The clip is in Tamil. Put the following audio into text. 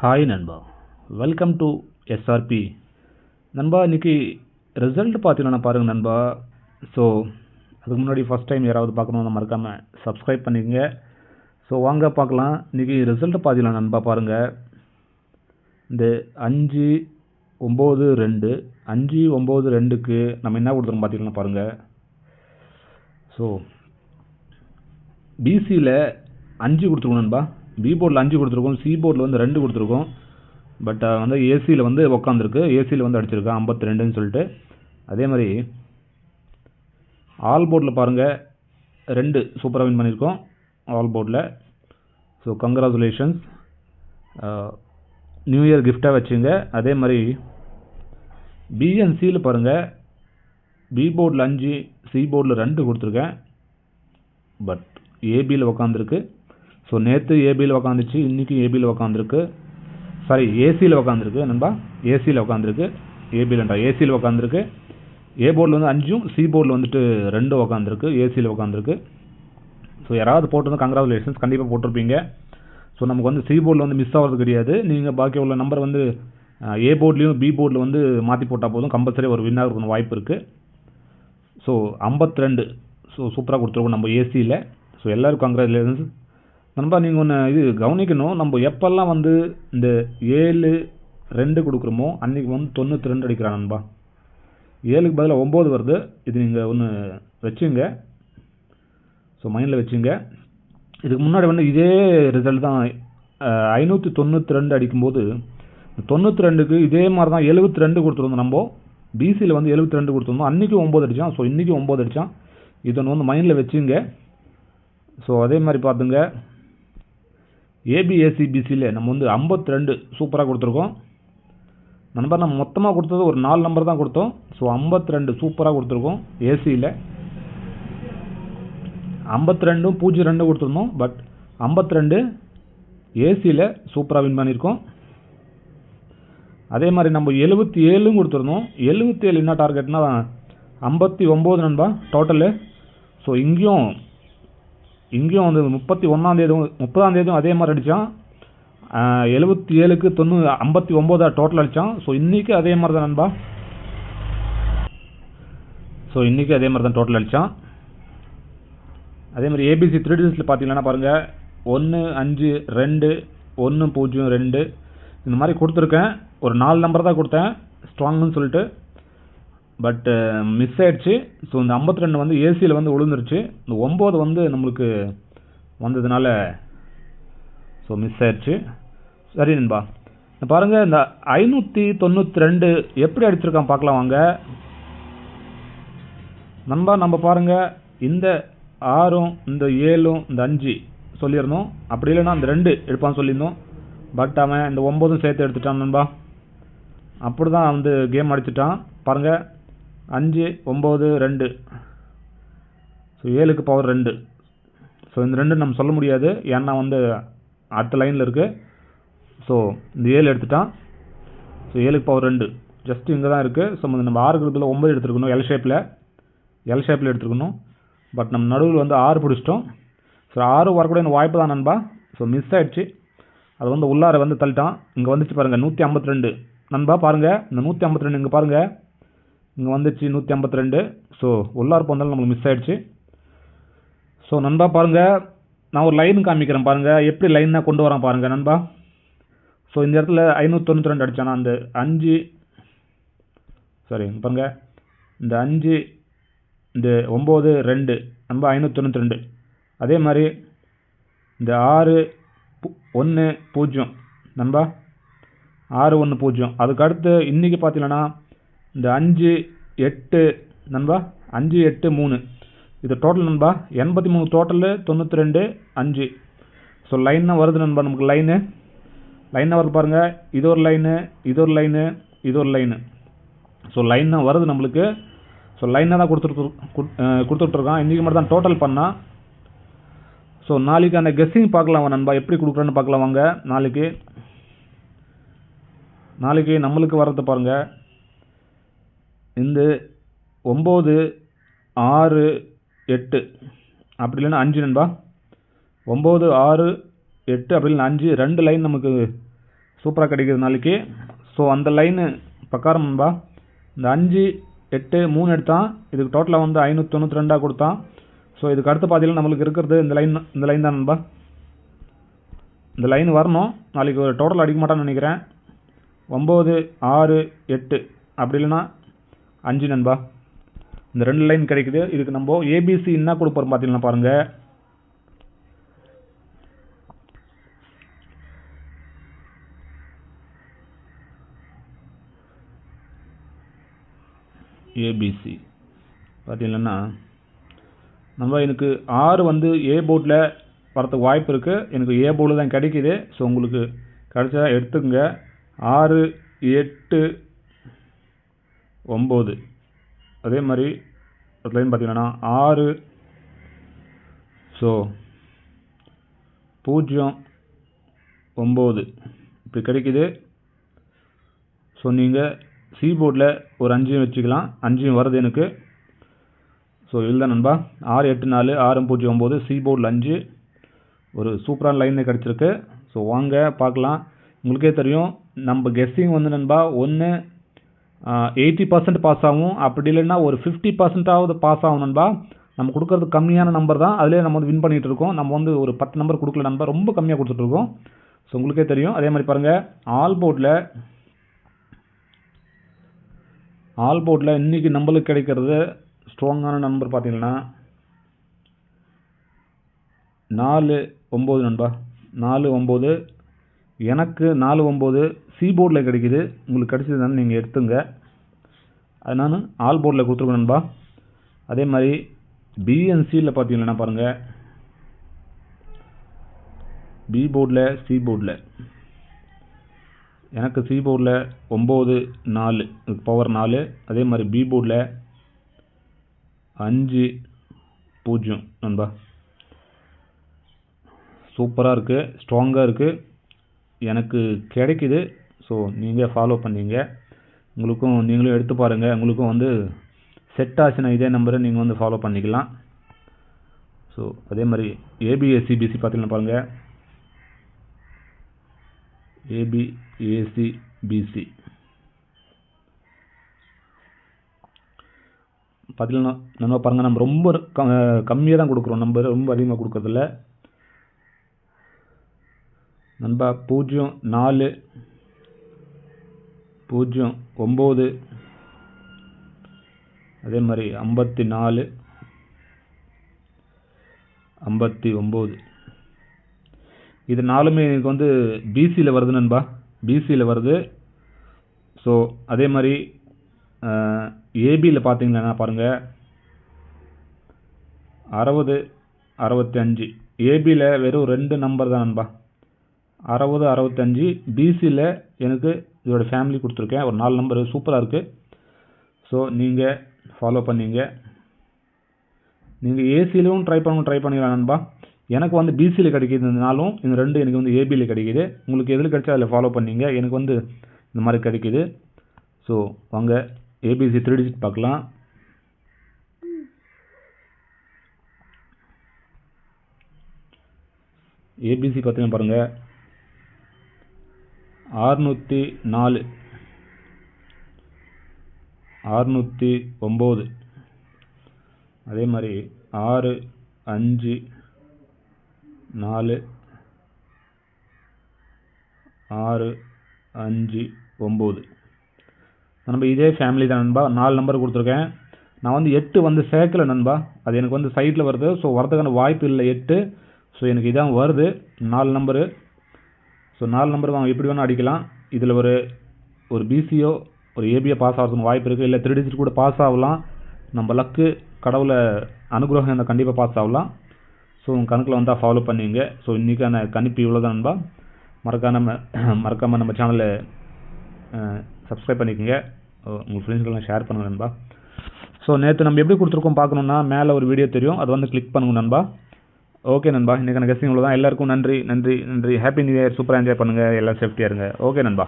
ஹாய் நண்பா, வெல்கம் டு எஸ்ஆர்பி. நண்பா, இன்றைக்கி ரிசல்ட் பார்த்தீங்கன்னா பாருங்கள் நண்பா. ஸோ அதுக்கு முன்னாடி ஃபஸ்ட் டைம் யாராவது பார்க்கணுன்னு மறக்காமல் சப்ஸ்கிரைப் பண்ணிக்கங்க. ஸோ வாங்க பார்க்கலாம். இன்றைக்கி ரிசல்ட் பார்த்தீங்கன்னா நண்பா பாருங்கள், இந்த 5-9-2 5-9-2க்கு நம்ம என்ன கொடுத்துருக்கோம் பார்த்தீங்கன்னா பாருங்கள். ஸோ பிசியில் 5 கொடுத்துருக்கோம் நண்பா, பி போர்டில் 5 கொடுத்துருக்கோம், சி போர்டில் வந்து 2 கொடுத்துருக்கோம். பட் வந்து ஏசியில் வந்து உக்காந்துருக்கு, ஏசியில் வந்து அடிச்சிருக்கேன் 52ன்னு சொல்லிட்டு. அதே மாதிரி ஆல் போர்டில் பாருங்கள் 2 சூப்பராக வின் பண்ணியிருக்கோம் ஆல் போர்டில். ஸோ கங்க்ராச்சுலேஷன்ஸ், நியூ இயர் கிஃப்டாக வச்சுங்க. அதே மாதிரி பிஎன்சியில் பாருங்கள், பி போர்டில் 5, சி போர்டில் 2 கொடுத்துருக்கேன். பட் ஏபியில் உக்காந்துருக்கு. ஸோ நேற்று ஏபியில் உக்காந்துச்சு, இன்றைக்கி ஏபியில் உக்காந்துருக்கு. சாரி, ஏசியில் உக்காந்துருக்கு நண்பா, ஏசியில் உக்காந்துருக்கு. ஏபியில்ன்றா ஏசியில் உக்காந்துருக்கு. ஏ போர்டில் வந்து 5, சி போர்டில் வந்துட்டு 2 உக்காந்துருக்கு, ஏசியில் உக்காந்துருக்கு. ஸோ யாராவது போட்டிருந்தா கங்க்ராச்சுலேஷன்ஸ், கண்டிப்பாக போட்டிருப்பீங்க. ஸோ நமக்கு வந்து சி போர்டில் வந்து மிஸ் ஆகிறது கிடையாது. நீங்கள் பாக்கி உள்ள நம்பர் வந்து ஏ போர்ட்லேயும் பி போர்டில் வந்து மாற்றி போட்டால் போதும், கம்பல்சரி ஒரு வின் ஆகிறதுக்கு வாய்ப்பு இருக்குது. ஸோ 52 ஸோ சூப்பராக கொடுத்துருக்கோம் நம்ம ஏசியில். ஸோ எல்லோருக்கும் கங்க்ராச்சுலேஷன்ஸ் நண்பா. நீங்கள் ஒன்று இது கவனிக்கணும், நம்ம எப்போல்லாம் வந்து இந்த 7-2 கொடுக்குறோமோ அன்றைக்கி வந்து 92 அடிக்கிறான் நண்பா. 7க்கு பதிலாக 9 வருது. இது நீங்கள் ஒன்று வச்சுங்க, ஸோ மைண்டில் வச்சுங்க. இதுக்கு முன்னாடி வந்து இதே ரிசல்ட் தான் 592 அடிக்கும்போது 92க்கு இதே மாதிரி தான் 72 கொடுத்துருந்தோம். நம்ம பிசியில் வந்து 72 கொடுத்துருந்தோம், அன்றைக்கி 9 அடித்தான். ஸோ இன்றைக்கி 9 அடித்தான். இதை வந்து மைண்டில் வச்சுங்க. ஸோ அதே மாதிரி பார்த்துங்க, ஏபிஎஸ்சிபிசியில் நம்ம வந்து 52 சூப்பராக கொடுத்துருக்கோம் நண்பர். நம்ம மொத்தமாக கொடுத்தது ஒரு 4 நம்பர் தான் கொடுத்தோம். ஸோ 52 சூப்பராக கொடுத்துருக்கோம். ஏசியில் 52-0-2 கொடுத்துருந்தோம். பட் 52 ஏசியில் சூப்பராக வின் பண்ணியிருக்கோம். அதே மாதிரி நம்ம 77 கொடுத்துருந்தோம். 77 என்ன டார்கெட்னா 59 நண்பா டோட்டலு. ஸோ இங்கேயும் வந்து 30ஆம் தேதியும் அதே மாதிரி அடித்தான். 77க்கு 59 டோட்டல் அடித்தான். ஸோ இன்றைக்கி அதே மாதிரி தான் நண்பா. ஸோ இன்றைக்கி அதே மாதிரி தான் டோட்டல் அடித்தான். அதே மாதிரி ஏபிசி 3 டிஜிட்ஸில் பார்த்தீங்கன்னா பாருங்கள், 1-5-2-1-0-2 இந்த மாதிரி கொடுத்துருக்கேன். ஒரு 4 நம்பர் தான் கொடுத்தேன் ஸ்ட்ராங்குன்னு சொல்லிட்டு, பட் மிஸ் ஆயிடுச்சு. ஸோ இந்த 52 வந்து ஏசியில் வந்து விழுந்துருச்சு. இந்த 9 வந்து நம்மளுக்கு வந்ததுனால ஸோ மிஸ் ஆயிடுச்சு. சரி நண்பா, பாருங்கள் இந்த 592 எப்படி அடிச்சிருக்கான் பார்க்கலாம் வாங்க நண்பா. நம்ம பாருங்கள், இந்த 6, இந்த 7, இந்த 5 சொல்லியிருந்தோம். அப்படி இல்லைன்னா இந்த 2 எடுப்பான்னு சொல்லியிருந்தோம். பட் அவன் இந்த 9 சேர்த்து எடுத்துட்டான் நண்பா. அப்படி தான் வந்து கேம் அடிச்சிட்டான் பாருங்கள். 5-9-2 ஸோ 7க்கு பவர் 2. ஸோ இந்த 2 நம்ம சொல்ல முடியாது, ஏன்னா வந்து அடுத்த லைனில் இருக்குது. ஸோ இந்த 7 எடுத்துட்டான். ஸோ 7க்கு பவர் 2 ஜஸ்ட் இங்கே தான் இருக்குது. ஸோ நம்ம 6 இருக்கிறதுல 9 எடுத்துருக்கணும், எல் ஷேப்பில் எடுத்துருக்கணும். பட் நம்ம நடுவில் வந்து 6 பிடிச்சிட்டோம். ஸோ 6 வரக்கூடிய இந்த வாய்ப்பு தான் நண்பா. ஸோ மிஸ் ஆகிடுச்சு. அது வந்து உள்ளார வந்து தள்ளிட்டான். இங்கே வந்துச்சு பாருங்கள் 152 நண்பா. பாருங்கள் இந்த 152 இங்கே பாருங்கள், இங்கே வந்துச்சு 152. ஸோ உள்ளார போனாலும் நம்மளுக்கு மிஸ் ஆகிடுச்சு. ஸோ நண்பா பாருங்கள், நான் ஒரு லைன் காமிக்கிறேன் பாருங்கள், எப்படி லைனாக கொண்டு வரான் பாருங்கள் நண்பா. ஸோ இந்த இடத்துல 592 அடித்தானா, அந்த 5 சாரி பாருங்கள், இந்த 5 இந்த 9-2 நண்பா 592. அதே மாதிரி இந்த 6-1-0 நண்பா, 6-1-0. அதுக்கு அடுத்து இன்றைக்கி பார்த்தீங்கன்னா இந்த 5-8 நண்பா, 5-8-3 இது டோட்டல் நண்பா. 83 டோட்டலு, 92-5. ஸோ லைனாக வருது நண்பா, நமக்கு லைனாக வருது பாருங்கள். இது ஒரு லைனு, இது ஒரு லைனு, இது ஒரு லைனு. ஸோ லைனாக வருது நம்மளுக்கு. ஸோ லைனாக தான் கொடுத்துட்ருக்கான். இன்றைக்கி மட்டும் தான் டோட்டல் பண்ணால். ஸோ நாளைக்கு அந்த கெஸ்ஸிங் பார்க்கலாம் நண்பா, எப்படி கொடுக்குறேன்னு பார்க்கலாம் வாங்க. நாளைக்கு நம்மளுக்கு வர்றது பாருங்கள், இந்த 9-6-8 அப்படி இல்லைன்னா 5 நண்பா. 9-6-8 அப்படி இல்லைன்னா 5 2 லைன் நமக்கு சூப்பராக கிடைக்கிது நாளைக்கு. ஸோ அந்த லைனு பிரகாரம் நண்பா இந்த 5 8 3 எடுத்தான், இதுக்கு டோட்டலாக வந்து 592 கொடுத்தான். ஸோ இதுக்கு அடுத்து பார்த்தீங்கன்னா நம்மளுக்கு இருக்கிறது இந்த லைன் தான் நண்பா. இந்த லைன் வரணும், நாளைக்கு ஒரு டோட்டல் அடிக்க மாட்டான்னு நினைக்கிறேன். 9 6 8 அப்படி இல்லைன்னா 5 நண்பா. இந்த 2 லைன் கிடைக்குது. இதுக்கு நம்ம ஏபிசி என்ன கொடுப்போம் பார்த்தீங்கன்னா பாருங்கள், ஏபிசி பார்த்தீங்கன்னா நம்ம எனக்கு 6 வந்து ஏ போர்டில் வரத்துக்கு வாய்ப்பு இருக்குது. எனக்கு ஏ போர்டில் தான் கிடைக்கிது. ஸோ உங்களுக்கு கிடைச்சா எடுத்துக்கங்க. 6 8 9 அதே மாதிரி லைன் பார்த்தீங்கன்னா 6 ஸோ 0 9 இப்படி கிடைக்குது. ஸோ நீங்கள் சி போர்டில் ஒரு 5 வச்சுக்கலாம். 5 வருது எனக்கு. ஸோ இதுதான் நண்பா 6 8 4 6 0 9 சி போர்டில் 5 ஒரு சூப்பரான லைன் கிடச்சிருக்கு. ஸோ வாங்க பார்க்கலாம். உங்களுக்கே தெரியும் நம்ம கெஸ்ஸிங் வந்து நண்பா ஒன்று 80% பாஸ் ஆகும், அப்படி இல்லைன்னா ஒரு 50%ஆவது பாஸ் ஆகும் நண்பா. நம்ம கொடுக்கறது கம்மியான நம்பர் தான், அதிலே நம்ம வந்து வின் பண்ணிகிட்டு இருக்கோம். நம்ம வந்து ஒரு 10 நம்பர் கொடுக்கல நண்பா, ரொம்ப கம்மியாக கொடுத்துட்ருக்கோம். ஸோ உங்களுக்கே தெரியும். அதே மாதிரி பாருங்கள் ஆல் போர்டில் இன்றைக்கி நம்மளுக்கு கிடைக்கிறது ஸ்ட்ராங்கான நம்பர் பார்த்தீங்கன்னா 4 9 நண்பா. 4 9 எனக்கு 4 9 சி போர்டில் கிடைக்குது. உங்களுக்கு கிடைச்சதுனால நீங்கள் எடுத்துங்க. அது நான் ஆல் போர்டில் கொடுத்துருக்கேன் நண்பா. அதே மாதிரி பிஎன்சியில் பார்த்தீங்கன்னா பாருங்கள், பி போர்டில் சி போர்டில் எனக்கு சி போர்டில் 9 4 பவர் 4. அதே மாதிரி பி போர்டில் 5 0 நண்பா. சூப்பராக இருக்குது, ஸ்ட்ராங்காக இருக்குது, எனக்கு கிடைக்குது. ஸோ நீங்கள் ஃபாலோ பண்ணிங்க. நீங்களும் எடுத்து பாருங்கள். உங்களுக்கும் வந்து செட் ஆச்சுன்னா இதே நம்பரை நீங்கள் வந்து ஃபாலோ பண்ணிக்கலாம். ஸோ அதே மாதிரி ஏபிஎஸ்சிபிசி பார்த்தீங்கன்னா பாருங்கள், ஏபிஏசிபிசி பார்த்தீங்கன்னா நம்ம பாருங்கள், நம்ம ரொம்ப கம்மியாக தான் கொடுக்குறோம், நம்பர் ரொம்ப அதிகமாக கொடுக்கறதில்ல நண்பா. 0 4 0 9 அதே மாதிரி 54 59 இது 4மே எனக்கு வந்து பிசியில் வருது நண்பா, பிசியில் வருது. ஸோ அதே மாதிரி ஏபியில் பார்த்தீங்கன்னா பாருங்கள் 60 65 ஏபியில் வெறும் 2 நம்பர் தான் நண்பா, 60 65. பிசியில் எனக்கு இதோட ஃபேமிலி கொடுத்துருக்கேன், ஒரு 4 நம்பர் சூப்பராக இருக்குது. ஸோ நீங்கள் ஃபாலோ பண்ணிங்க. நீங்கள் ஏசியிலும் ட்ரை பண்ணிக்கலாம் நண்பா. எனக்கு வந்து பிசியில் கிடைக்கிதுனாலும் இந்த 2 எனக்கு வந்து ஏபியில் கிடைக்கிது. உங்களுக்கு எதில் கிடைச்சா அதில் ஃபாலோ பண்ணிங்க. எனக்கு வந்து இந்த மாதிரி கிடைக்கிது. ஸோ வாங்க ஏபிசி 3 டிஜிட் பார்க்கலாம். ஏபிசி பார்த்தீங்கன்னா பாருங்கள் 604 609 அதே மாதிரி 6 5 4 6 5 9 நம்ம இதே ஃபேமிலி தான் நண்பா. 4 நம்பர் கொடுத்துருக்கேன். நான் வந்து 8 வந்து சேர்க்கலை நண்பா, அது எனக்கு வந்து சைடில் வருது. ஸோ வரதுக்கான வாய்ப்பு இல்லை 8. ஸோ எனக்கு இதான் வருது 4 நம்பரு. ஸோ 4 நம்பர் வாங்க எப்படி வேணால் அடிக்கலாம். இதில் ஒரு பிசியோ ஒரு ஏபியோ பாஸ் ஆகிறதுக்கு வாய்ப்பு இருக்குது, இல்லை 3 டிஜிட் கூட பாஸ் ஆகலாம். நம்ம லக்கு கடவுளை அனுகிரகம் இருந்தால் கண்டிப்பாக பாஸ் ஆகலாம். ஸோ உங்கள் கணக்கில் வந்தால் ஃபாலோ பண்ணிங்க. ஸோ இன்றைக்கான கணிப்பு இவ்வளோ தான் நண்பா. மறக்காமல் நம்ம சேனலை சப்ஸ்கிரைப் பண்ணிக்கோங்க, உங்கள் ஃப்ரெண்ட்ஸ்க்கெல்லாம் ஷேர் பண்ணுங்கள் நண்பா. ஸோ நேற்று நம்ம எப்படி கொடுத்துருக்கோம் பார்க்கணுன்னா மேலே ஒரு வீடியோ தெரியும், அது வந்து கிளிக் பண்ணுங்க நண்பா. ஓகே நண்பா, இன்றைக்கான கெஸ்டிங் இவ்வளோ தான். எல்லாருக்கும் நன்றி. Happy new year. சூப்பராக என்ஜாய் பண்ணுங்கள், எல்லாம் சேஃப்டியாக இருங்க. ஓகே நண்பா.